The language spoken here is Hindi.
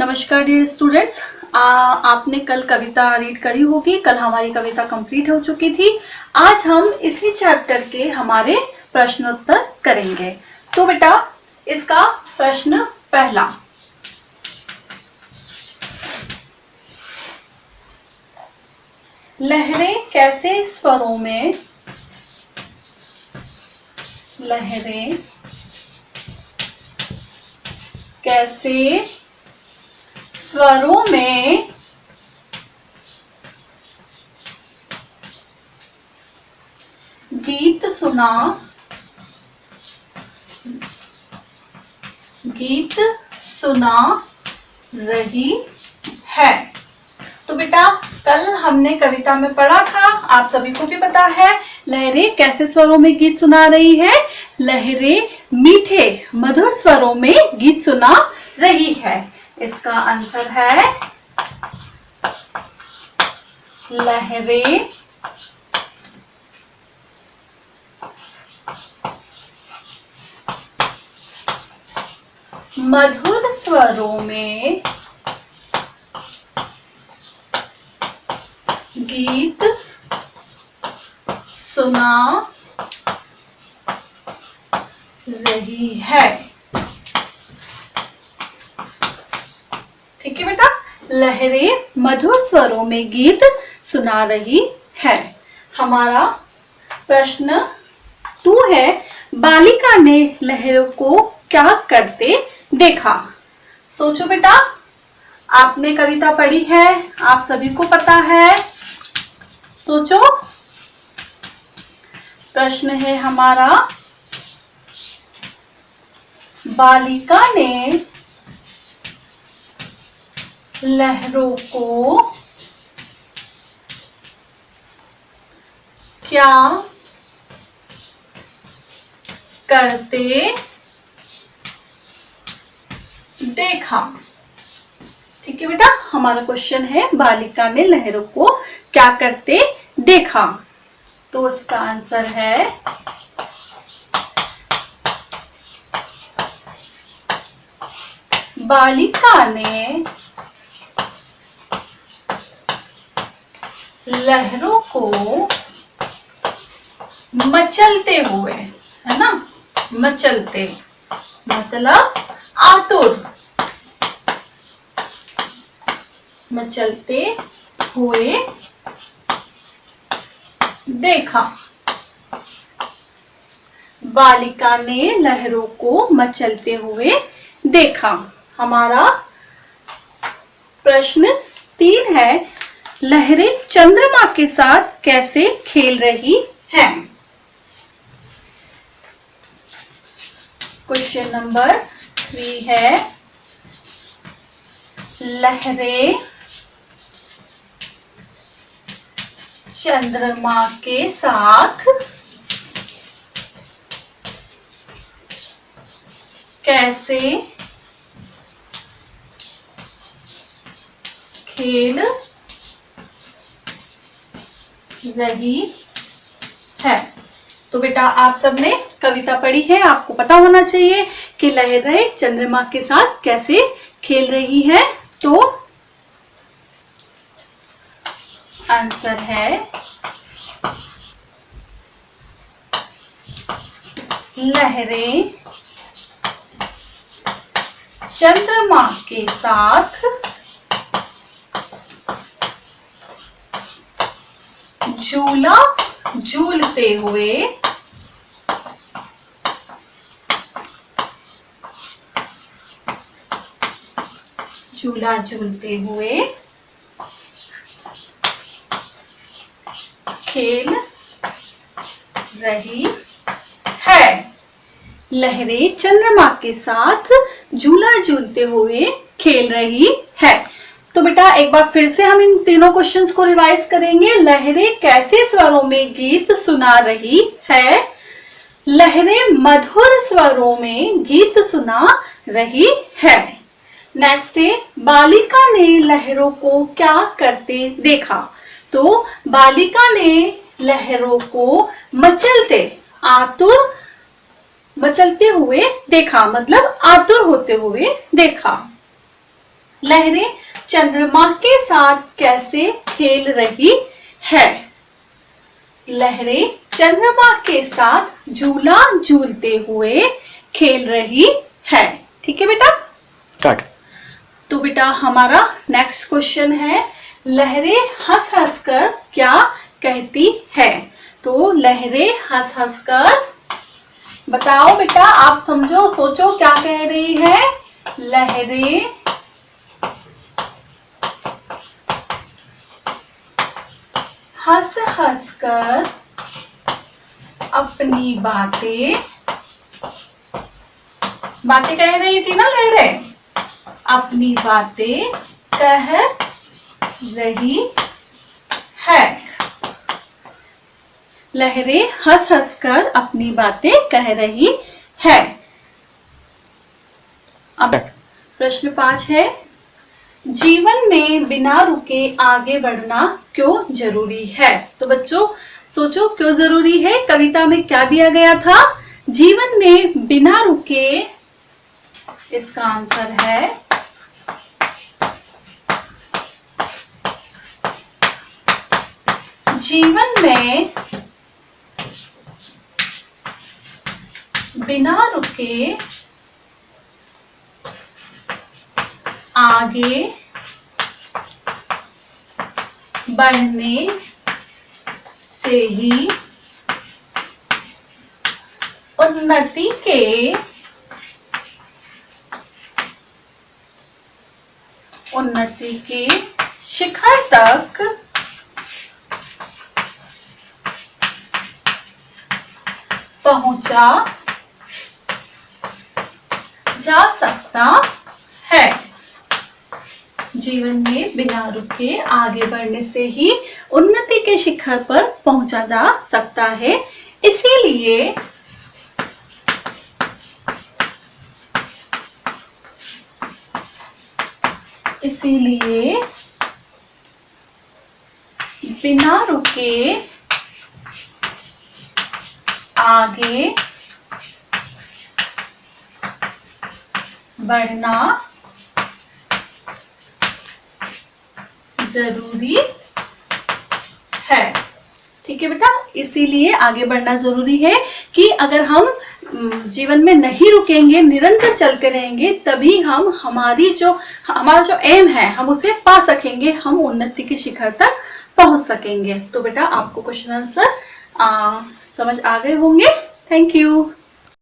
नमस्कार डियर स्टूडेंट्स। आपने कल कविता रीड करी होगी। कल हमारी कविता कंप्लीट हो चुकी थी। आज हम इसी चैप्टर के हमारे प्रश्नोत्तर करेंगे। तो बेटा इसका प्रश्न पहला, लहरें कैसे स्वरों में गीत सुना रही है। तो बेटा कल हमने कविता में पढ़ा था, आप सभी को भी पता है, लहरें कैसे स्वरों में गीत सुना रही है। लहरें मीठे मधुर स्वरों में गीत सुना रही है। इसका आंसर है लहरें मधुर स्वरों में गीत सुना रही है। ठीक है बेटा, लहरें मधुर स्वरों में गीत सुना रही है। हमारा प्रश्न 2 है, बालिका ने लहरों को क्या करते देखा। सोचो बेटा, आपने कविता पढ़ी है, आप सभी को पता है। सोचो, प्रश्न है हमारा, बालिका ने लहरों को क्या करते देखा। ठीक है बेटा, हमारा क्वेश्चन है बालिका ने लहरों को क्या करते देखा। तो इसका आंसर है बालिका ने लहरों को मचलते हुए, है ना, मचलते मतलब आतुर, मचलते हुए देखा। बालिका ने लहरों को मचलते हुए देखा। हमारा प्रश्न 3 है, लहरें चंद्रमा के साथ कैसे खेल रही हैं। क्वेश्चन नंबर 3 है, लहरें चंद्रमा के साथ कैसे खेल रही है। तो बेटा आप सबने कविता पढ़ी है, आपको पता होना चाहिए कि लहरें चंद्रमा के साथ कैसे खेल रही है। तो आंसर है लहरें चंद्रमा के साथ झूला झूलते हुए खेल रही है। लहरें चंद्रमा के साथ झूला झूलते हुए खेल रही है। तो बेटा एक बार फिर से हम इन तीनों क्वेश्चंस को रिवाइज करेंगे। लहरें कैसे स्वरों में गीत सुना रही है। लहरें मधुर स्वरों में गीत सुना रही है। नेक्स्ट है, बालिका ने लहरों को क्या करते देखा। तो बालिका ने लहरों को मचलते हुए देखा, मतलब आतुर होते हुए देखा। लहरें चंद्रमा के साथ कैसे खेल रही है? लहरें चंद्रमा के साथ झूला झूलते हुए खेल रही है। ठीक है बेटा, स्टार्ट। तो बेटा हमारा नेक्स्ट क्वेश्चन है, लहरें हंस हंस कर क्या कहती है? तो लहरें हंस हंस कर, बताओ बेटा, आप समझो, सोचो क्या कह रही है। लहरें हंस हंस कर अपनी बातें कह रही थी ना, लहरें अपनी बातें कह रही है। लहरें हंस हंस कर अपनी बातें कह रही है। अब प्रश्न 5 है, जीवन में बिना रुके आगे बढ़ना क्यों जरूरी है? तो बच्चों सोचो क्यों जरूरी है। कविता में क्या दिया गया था? जीवन में बिना रुके, इसका आंसर है जीवन में बिना रुके आगे बढ़ने से ही उन्नति के शिखर तक पहुंचा जा सकता है। जीवन में बिना रुके आगे बढ़ने से ही उन्नति के शिखर पर पहुंचा जा सकता है। इसीलिए बिना रुके आगे बढ़ना जरूरी है। ठीक है बेटा, इसीलिए आगे बढ़ना जरूरी है कि अगर हम जीवन में नहीं रुकेंगे, निरंतर चलते रहेंगे, तभी हम हमारा जो एम है हम उसे पा सकेंगे, हम उन्नति के शिखर तक पहुंच सकेंगे। तो बेटा आपको क्वेश्चन आंसर समझ आ गए होंगे। Thank you.